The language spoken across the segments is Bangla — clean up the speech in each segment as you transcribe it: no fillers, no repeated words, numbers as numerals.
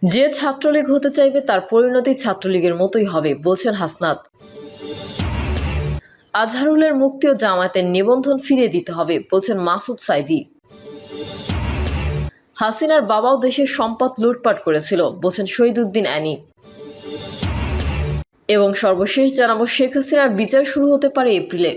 যে ছাত্রলীগ হতে চাইবে তার পরিণতি ছাত্রলীগের মতোই হবে বলছেন হাসনাত। আজহারুলের মুক্তি ও জামায়াতের নিবন্ধন ফিরিয়ে দিতে হবে বলছেন মাসুদ সাইদি। হাসিনার বাবাও দেশের সম্পদ লুটপাট করেছিল বলছেন শহীদুদ্দিন অ্যানি। এবং সর্বশেষ জানাবো, শেখ হাসিনার বিচার শুরু হতে পারে এপ্রিলে।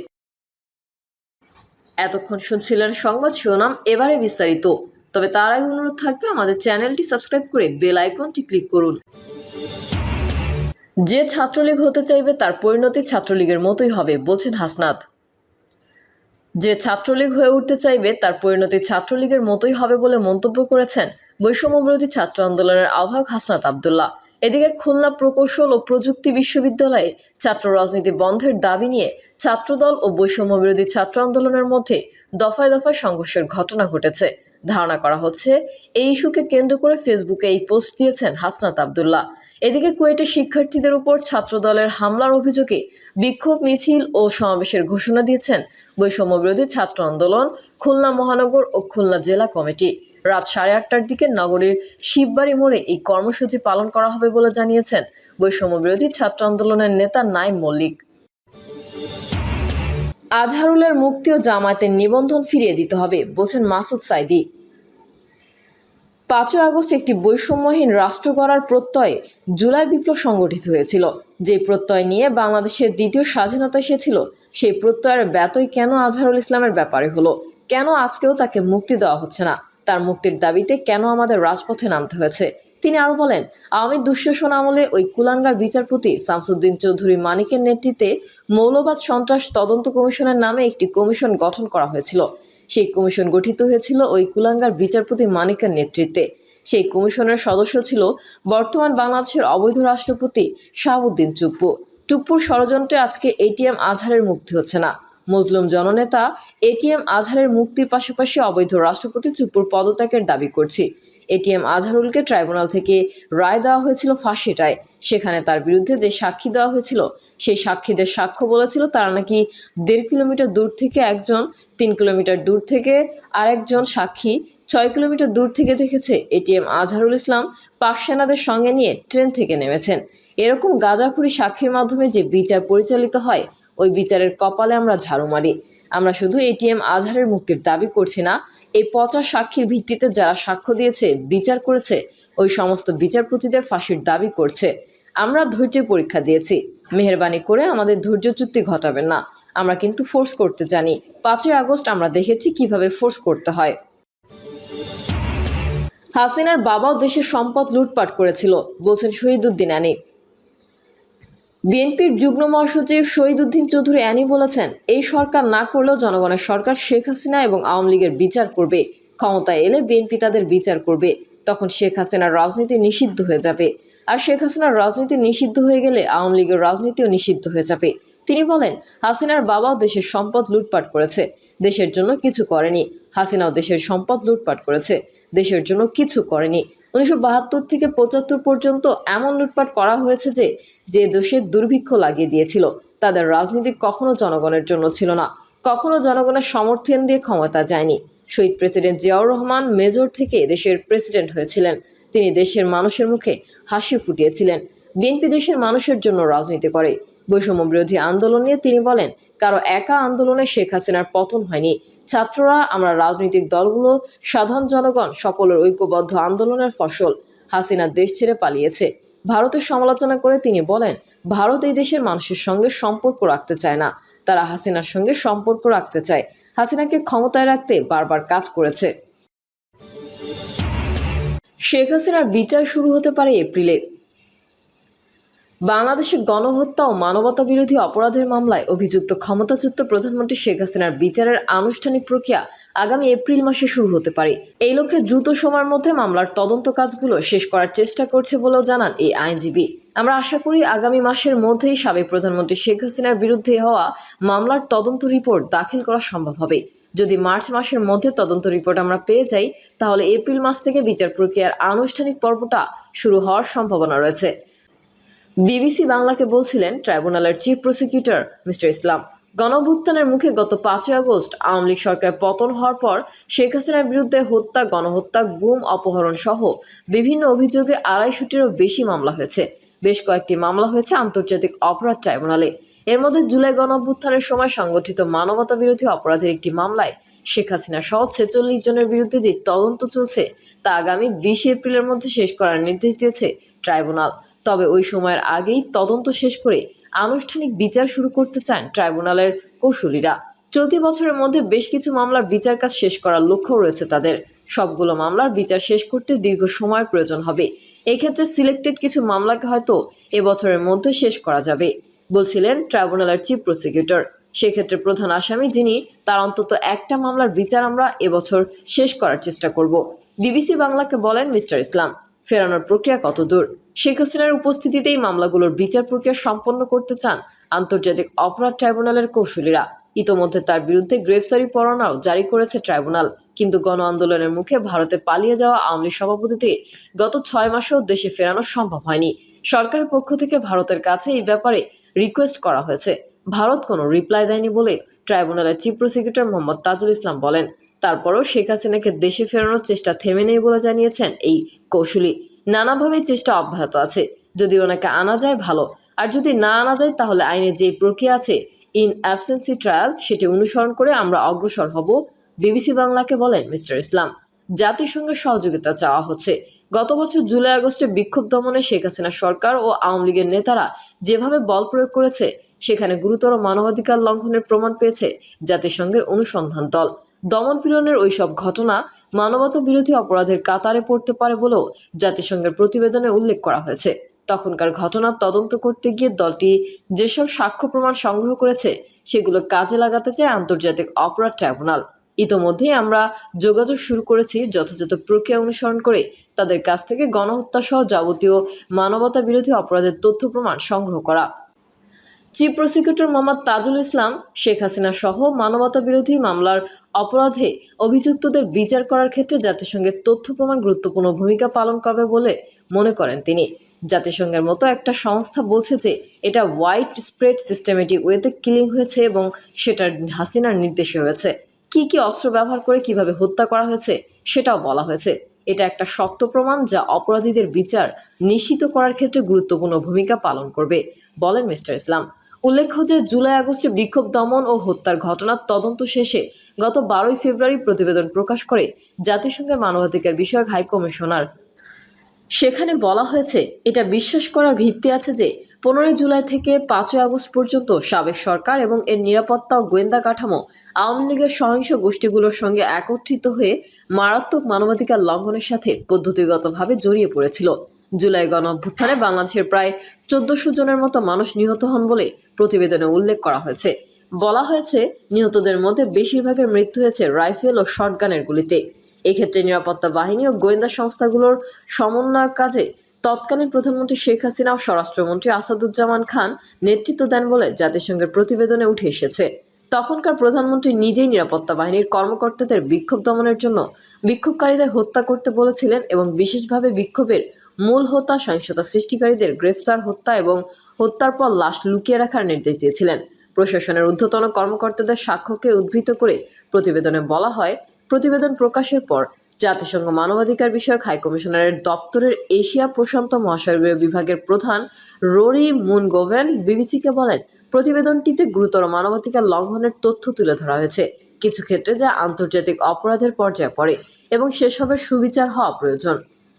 এতক্ষণ শুনছিলেন সংবাদ শিরোনাম, এবারে বিস্তারিত। তবে তার আগে অনুরোধ থাকবে আমাদের চ্যানেলটি সাবস্ক্রাইব করে বেল আইকনটি ক্লিক করুন। যে ছাত্রলীগ হতে চাইবে তার পরিণতি ছাত্রলীগের মতোই হবে বলছেন হাসনাত। যে ছাত্রলীগ হয়ে উঠতে চাইবে তার পরিণতি ছাত্রলীগের মতোই হবে বলে মন্তব্য করেছেন বৈষম্যবিরোধী ছাত্র আন্দোলনের আহ্বায়ক হাসনাত আব্দুল্লাহ। এদিকে খুলনা প্রকৌশল ও প্রযুক্তি বিশ্ববিদ্যালয়ে ছাত্র রাজনীতি বন্ধের দাবি নিয়ে ছাত্রদল ও বৈষম্যবিরোধী ছাত্র আন্দোলনের মধ্যে দফায় দফায় সংঘর্ষের ঘটনা ঘটেছে। ধারণা করা হচ্ছে এই ইস্যুকে কেন্দ্র করে ফেসবুকে এই পোস্ট দিয়েছেন হাসনাত আব্দুল্লাহ। এদিকে কুয়েটে শিক্ষার্থীদের উপর ছাত্রদলের হামলার অভিযোগে বিক্ষোভ মিছিল ও সমাবেশের ঘোষণা দিয়েছেন বৈষম্যবিরোধী ছাত্র আন্দোলন, খুলনা মহানগর ও খুলনা জেলা কমিটি। রাত 8:30টার দিকে নগরীর শিববাড়ি মোড়ে এই কর্মসূচি পালন করা হবে বলে জানিয়েছেন বৈষম্যবিরোধী ছাত্র আন্দোলনের নেতা নাইম মল্লিক। আজহারুলের মুক্তি ও জামায়াতের নিবন্ধন ফিরিয়ে দিতে হবে বলছেন মাসুদ সাইদি। 5 আগস্ট একটি বৈষম্যহীন রাষ্ট্র গড়ার প্রত্যয়ে জুলাই বিপ্লব সংগঠিত হয়েছিল। যে প্রত্যয় নিয়ে বাংলাদেশের দ্বিতীয় স্বাধীনতা এসেছিল, সেই প্রত্যয়ের ব্যতয় কেন আজহারুল ইসলামের ব্যাপারে হলো? কেন আজকেও তাকে মুক্তি দেওয়া হচ্ছে না? তার মুক্তির দাবিতে কেন আমাদের রাজপথে নামতে হয়েছে? তিনি আরো বলেন, আওয়ামী দুঃশাসন আমলে ওই কুলাঙ্গার বিচারপতি শামসুদ্দিন চৌধুরী মানিকের নেতৃত্বে মৌলবাদ সন্ত্রাস তদন্ত কমিশনের নামে একটি কমিশন গঠন করা হয়েছিল। সেই কমিশন গঠিত হয়েছিল ওই কুলাঙ্গার বিচারপতি মানিকের নেতৃত্বে। সেই কমিশনের সদস্য ছিল বর্তমান বাংলাদেশের অবৈধ রাষ্ট্রপতি শাহাবুদ্দিন চুপ্পু। টুপ্পুর ষড়যন্ত্রে আজকে এটিএম আজহারের মুক্তি হচ্ছে না। মজলুম জননেতা এটিএম আজহারের মুক্তির পাশাপাশি অবৈধ রাষ্ট্রপতি চুপ্পুর পদত্যাগের দাবি করছি। এটিএম আজহারুলকে ট্রাইব্যুনাল থেকে রায় দেওয়া হয়েছিল ফাঁসির রায়। সেখানে তার বিরুদ্ধে যে সাক্ষী দেওয়া হয়েছিল, সেই সাক্ষীদের সাক্ষ্য বলেছিল তারা নাকি 1.5 কিলোমিটার দূর থেকে একজন, 3 কিলোমিটার দূর থেকে আরেকজন সাক্ষী 6 কিলোমিটার দূর থেকে দেখেছে এটিএম আজহারুল ইসলাম পাক সেনাদের সঙ্গে নিয়ে ট্রেন থেকে নেমেছেন। এরকম গাঁজাখুরি সাক্ষীর মাধ্যমে যে বিচার পরিচালিত হয়, ওই বিচারের কপালে আমরা ঝাড়ু মারি। আমরা শুধু এটিএম আজহারের মুক্তির দাবি করছি না, এই পচা সাক্ষীর ভিত্তিতে যারা সাক্ষ্য দিয়েছে, বিচার করেছে, ওই সমস্ত বিচারপতিদের ফাঁসির দাবি করছে। আমরা ধৈর্যের পরীক্ষা দিয়েছি, মেহেরবানি করে আমাদের ধৈর্যচ্যুতি ঘটাবেন না। আমরা কিন্তু ফোর্স করতে জানি। 5 আগস্ট আমরা দেখেছি কিভাবে ফোর্স করতে হয়। হাসিনার বাবাও দেশের সম্পদ লুটপাট করেছিল বলছেন শহীদুদ্দিন অ্যানি। বিএনপির যুগ্ম মহাসচিব শহীদুদ্দিন চৌধুরী অ্যানি বলেছেন, এই সরকার না করলেও জনগণের সরকার শেখ হাসিনা এবং আওয়ামী লীগের বিচার করবে। ক্ষমতায় এলে বিএনপি তাদের বিচার করবে। তখন শেখ হাসিনার রাজনীতি নিষিদ্ধ হয়ে যাবে। আর শেখ হাসিনার রাজনীতি নিষিদ্ধ হয়ে গেলে আওয়ামী লীগের রাজনীতিও নিষিদ্ধ হয়ে যাবে। তিনি বলেন, হাসিনার বাবাও দেশের সম্পদ লুটপাট করেছে, দেশের জন্য কিছু করেনি। হাসিনাও দেশের সম্পদ লুটপাট করেছে, দেশের জন্য কিছু করেনি। 1972 থেকে 75 পর্যন্ত এমন লুটপাট করা হয়েছে যে দেশের দুর্ভিক্ষ লাগিয়ে দিয়েছিল। তাদের রাজনীতি কখনো জনগণের জন্য ছিল না, কখনো জনগণের সমর্থন দিয়ে ক্ষমতা যায়নি। শহীদ প্রেসিডেন্ট জিয়াউর রহমান মেজর থেকে দেশের প্রেসিডেন্ট হয়েছিলেন। তিনি দেশের মানুষের মুখে হাসি ফুটিয়েছিলেন। বিএনপি দেশের মানুষের জন্য রাজনীতি করে। বৈষম্য বিরোধী আন্দোলন নিয়ে তিনি বলেন, কারো একা আন্দোলনে শেখ হাসিনার পতন হয়নি। ছাত্ররা, আমরা রাজনৈতিক দলগুলো, সাধারণ জনগণ সকলের ঐক্যবদ্ধ আন্দোলনের ফসল। হাসিনা দেশ ছেড়ে পালিয়েছে। ভারতের সমালোচনা করে তিনি বলেন, ভারত এই দেশের মানুষের সঙ্গে সম্পর্ক রাখতে চায় না, তারা হাসিনার সঙ্গে সম্পর্ক রাখতে চায়। হাসিনাকে ক্ষমতায় রাখতে বারবার কাজ করেছে। শেখ হাসিনার বিচার শুরু হতে পারে এপ্রিলে। বাংলাদেশে গণহত্যা ও মানবতা বিরোধী অপরাধের মামলায় অভিযুক্ত ক্ষমতাচ্যুত প্রধানমন্ত্রী শেখ হাসিনার বিচারের আনুষ্ঠানিক প্রক্রিয়া আগামী এপ্রিল মাসে শুরু হতে পারে। এই লক্ষ্যে দ্রুত সময়ের মধ্যে মামলার তদন্ত কাজগুলো শেষ করার চেষ্টা করছে বলেও জানান এই আইনজীবী। আমরা আশা করি আগামী মাসের মধ্যেই সাবেক প্রধানমন্ত্রী শেখ হাসিনার বিরুদ্ধে হওয়া মামলার তদন্ত রিপোর্ট দাখিল করা সম্ভব হবে। যদি মার্চ মাসের মধ্যে তদন্ত রিপোর্ট আমরা পেয়ে যাই, তাহলে এপ্রিল মাস থেকে বিচার প্রক্রিয়ার আনুষ্ঠানিক পর্বটা শুরু হওয়ার সম্ভাবনা রয়েছে। বিবিসি বাংলাকে বলছিলেন ট্রাইব্যুনালের চিফ প্রসিকিউটর মিস্টার ইসলাম। গণঅভ্যুত্থানের মুখে গত 5ই আগস্ট আওয়ামী লীগ সরকারের পতন হওয়ার পর শেখ হাসিনার বিরুদ্ধে হত্যা, গণহত্যা, গুম, অপহরণ সহ বিভিন্ন অভিযোগে 250টিরও বেশি মামলা হয়েছে। বেশ কয়েকটি মামলা হয়েছে আন্তর্জাতিক অপরাধ ট্রাইব্যুনালে। এর মধ্যে জুলাই গণঅভ্যুত্থানের সময় সংগঠিত মানবতা বিরোধী অপরাধের একটি মামলায় শেখ হাসিনা সহ 46 জনের বিরুদ্ধে যে তদন্ত চলছে তা আগামী 20 এপ্রিলের মধ্যে শেষ করার নির্দেশ দিয়েছে ট্রাইব্যুনাল। তবে ওই সময়ের আগেই তদন্ত শেষ করে আনুষ্ঠানিক বিচার শুরু করতে চান ট্রাইব্যুনালের কৌঁসুলিরা। চলতি বছরের মধ্যে বেশ কিছু মামলার বিচার কাজ শেষ করার লক্ষ্য রয়েছে তাদের। সবগুলো মামলার বিচার শেষ করতে দীর্ঘ সময়ের প্রয়োজন হবে। এক্ষেত্রে সিলেক্টেড কিছু মামলাকে হয়তো এবছরের মধ্যে শেষ করা যাবে বলছিলেন ট্রাইব্যুনালের চিফ প্রসিকিউটর। সেক্ষেত্রে প্রধান আসামি যিনি, তার অন্তত একটা মামলার বিচার আমরা এবছর শেষ করার চেষ্টা করব। বিবিসি বাংলাকে বলেন মিস্টার ইসলাম। ফেরানোর প্রক্রিয়া কতদূর? শেখ হাসিনার উপস্থিতিতেই মামলাগুলোর বিচার প্রক্রিয়া সম্পন্ন করতে চান আন্তর্জাতিক অপরাধ ট্রাইব্যুনালের কৌঁসুলিরা। ইতোমধ্যে তার বিরুদ্ধে গ্রেফতারি পরোয়ানাও জারি করেছে ট্রাইব্যুনাল। কিন্তু গণ আন্দোলনের মুখে ভারতে পালিয়ে যাওয়া আওয়ামী লীগ সভাপতিকে গত 6 মাসেও দেশে ফেরানো সম্ভব হয়নি। সরকারের পক্ষ থেকে ভারতের কাছে এই ব্যাপারে রিকোয়েস্ট করা হয়েছে। ভারত কোনো রিপ্লাই দেয়নি বলে ট্রাইব্যুনালের চিফ প্রসিকিউটর মোহাম্মদ তাজুল ইসলাম বলেন। তারপরও শেখ হাসিনাকে দেশে ফেরানোর চেষ্টা থেমে নেই বলে জানিয়েছেন এই কৌঁসুলি। নানাভাবে চেষ্টা অব্যাহত আছে। যদি ওনাকে আনা যায় ভালো, আর যদি না আনা যায় তাহলে আইনে যে প্রক্রিয়া আছে ইন অ্যাবসেন্সি ট্রায়াল সেটি অনুসরণ করে আমরা অগ্রসর হব, বিবিসি বাংলাকে বলেন মিস্টার ইসলাম। জাতিসংঘের সহযোগিতা চাওয়া হচ্ছে। গত বছর জুলাই আগস্টে বিক্ষোভ দমনে শেখ হাসিনা সরকার ও আওয়ামী লীগের নেতারা যেভাবে বল প্রয়োগ করেছে সেখানে গুরুতর মানবাধিকার লঙ্ঘনের প্রমাণ পেয়েছে জাতিসংঘের অনুসন্ধান দল। দমন-পীড়নের ওইসব ঘটনা মানবতা বিরোধী অপরাধের কাতারে পড়তে পারে বলেও জাতিসংঘের প্রতিবেদনে উল্লেখ করা হয়েছে। তখনকার ঘটনার তদন্ত করতে গিয়ে দলটি যেসব সাক্ষ্য প্রমাণ সংগ্রহ করেছে সেগুলো কাজে লাগাতে চায় আন্তর্জাতিক অপরাধ ট্রাইব্যুনাল। ইতোমধ্যেই আমরা যোগাযোগ শুরু করেছি যথাযথ প্রক্রিয়া অনুসরণ করে তাদের কাছ থেকে গণহত্যা সহ যাবতীয় মানবতা বিরোধী অপরাধের তথ্য প্রমাণ সংগ্রহ করা। চিফ প্রসিকিউটর মোহাম্মদ তাজুল ইসলাম শেখ হাসিনা সহ মানবতা বিরোধী মামলার অপরাধে অভিযুক্তদের বিচার করার ক্ষেত্রে জাতিসংঘের তথ্য প্রমাণ গুরুত্বপূর্ণ ভূমিকা পালন করবে বলে মনে করেন তিনি। জাতিসংঘের মতো একটা সংস্থা বলছে যে এটা ওয়াইড স্প্রেড সিস্টেমেটিক ওয়েতে কিলিং হয়েছে এবং সেটা হাসিনার নির্দেশে হয়েছে। কি কি অস্ত্র ব্যবহার করে কিভাবে হত্যা করা হয়েছে সেটাও বলা হয়েছে। এটা একটা শক্ত প্রমাণ যা অপরাধীদের বিচার নিশ্চিত করার ক্ষেত্রে গুরুত্বপূর্ণ ভূমিকা পালন করবে, বলেন মিস্টার ইসলাম। উল্লেখ্য যে জুলাই আগস্টে বিক্ষোভ দমন ও হত্যার ঘটনার তদন্ত শেষে গত 12 ফেব্রুয়ারি প্রতিবেদন প্রকাশ করে জাতিসংঘের মানবাধিকার বিষয়ক হাই কমিশনার। সেখানে বলা হয়েছে এটা বিশ্বাস করার ভিত্তি আছে যে 15 জুলাই থেকে 5 আগস্ট পর্যন্ত সাবেক সরকার এবং এর নিরাপত্তা ও গোয়েন্দা কাঠামো আওয়ামী লীগের সহিংস গোষ্ঠীগুলোর সঙ্গে একত্রিত হয়ে মারাত্মক মানবাধিকার লঙ্ঘনের সাথে পদ্ধতিগতভাবে জড়িয়ে পড়েছিল। জুলাই গণঅভ্যুত্থানে বাংলাদেশের প্রায় 1400 জনের মতো মানুষ নিহত হন বলে প্রতিবেদনে উল্লেখ করা হয়েছে। বলা হয়েছে নিহতদের মধ্যে বেশিরভাগের মৃত্যু হয়েছে রাইফেল ও শটগানের গুলিতে। এক্ষেত্রে নিরাপত্তা বাহিনী ও গোয়েন্দা সংস্থাগুলোর সমন্বয় কাজে তৎকালীন প্রধানমন্ত্রী শেখ হাসিনা ও স্বরাষ্ট্রমন্ত্রী আসাদুজ্জামান খান নেতৃত্ব দেন বলে জাতিসংঘের প্রতিবেদনে উঠে এসেছে। তখনকার প্রধানমন্ত্রী নিজেই নিরাপত্তা বাহিনীর কর্মকর্তাদের বিক্ষোভ দমনের জন্য বিক্ষোভকারীদের হত্যা করতে বলেছিলেন এবং বিশেষভাবে বিক্ষোভের মূল হোতা সহিংসতা সৃষ্টিকারীদের গ্রেফতার, হত্যা এবং হত্যার পর লাশ লুকিয়ে রাখার নির্দেশ দিয়েছিলেন। প্রশাসনের ঊর্ধ্বতন কর্মকর্তাদের সাক্ষ্যকে উদ্ধৃত করে প্রতিবেদনে বলা হয়, প্রতিবেদন প্রকাশের পর জাতিসংঘ মানবাধিকার বিষয়ক হাইকমিশনারের দপ্তরের এশিয়া প্রশান্ত মহাসাগরীয় বিভাগের প্রধান রোরি মুনগোভেন বিবিসিকে বলেন, প্রতিবেদনটিতে গুরুতর মানবাধিকার লঙ্ঘনের তথ্য তুলে ধরা হয়েছে, কিছু ক্ষেত্রে যা আন্তর্জাতিক অপরাধের পর্যায়ে পড়ে এবং সেসবের সুবিচার হওয়া প্রয়োজন।